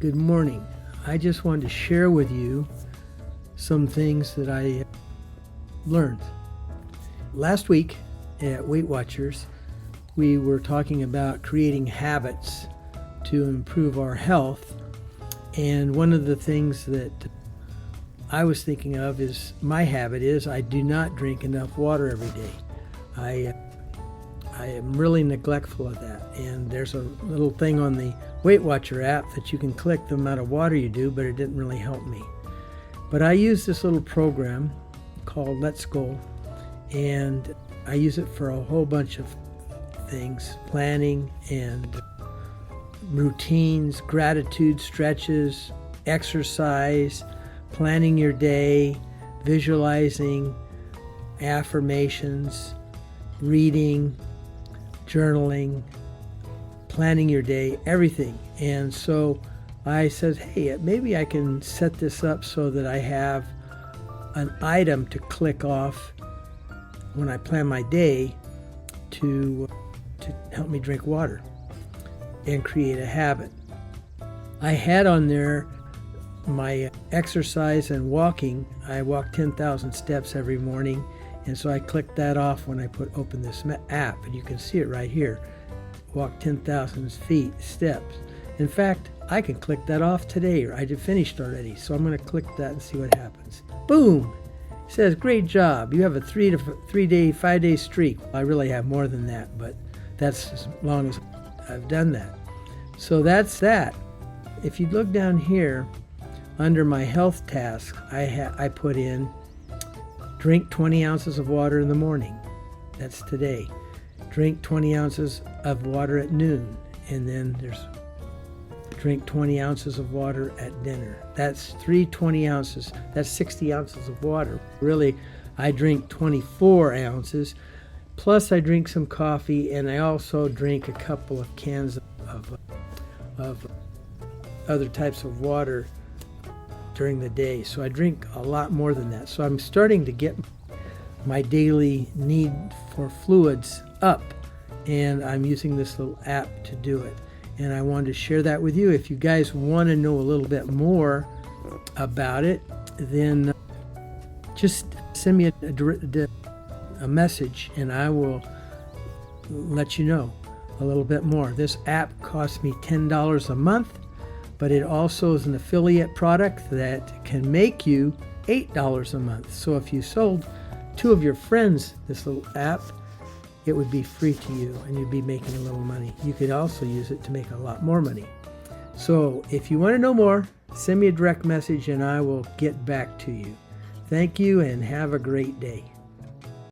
Good morning. I just wanted to share with you some things that I learned. Last week at Weight Watchers, we were talking about creating habits to improve our health. And one of the things that I was thinking of is my habit is I do not drink enough water every day. I am really neglectful of that. And there's a little thing on the Weight Watcher app that you can click the amount of water you do, but it didn't really help me. But I use this little program called Let's Go, and I use it for a whole bunch of things, planning and routines, gratitude stretches, exercise, planning your day, visualizing, affirmations, reading, journaling, planning your day, everything. And so I said, hey, maybe I can set this up so that I have an item to click off when I plan my day to help me drink water and create a habit. I had on there my exercise and walking. I walk 10,000 steps every morning, and so I clicked that off when I open this app, and you can see it right here. Walk 10,000 steps. In fact, I can click that off today. I just finished already, so I'm going to click that and see what happens. Boom! It says, great job. You have a 5-day streak. I really have more than that, but that's as long as I've done that. So that's that. If you look down here, under my health task, I put in drink 20 ounces of water in the morning. That's today. Drink 20 ounces of water at noon. And then there's drink 20 ounces of water at dinner. That's 20 ounces. That's 60 ounces of water. Really, I drink 24 ounces. Plus, I drink some coffee, and I also drink a couple of cans of other types of water during the day. So I drink a lot more than that. So I'm starting to get my daily need for fluids up, and I'm using this little app to do it. And I wanted to share that with you. If you guys want to know a little bit more about it, then just send me a message, and I will let you know a little bit more. This app costs me $10 a month, but it also is an affiliate product that can make you $8 a month. So if you sold 2 of your friends this little app, it would be free to you, and you'd be making a little money. You could also use it to make a lot more money. So if you want to know more, send me a direct message and I will get back to you. Thank you and have a great day.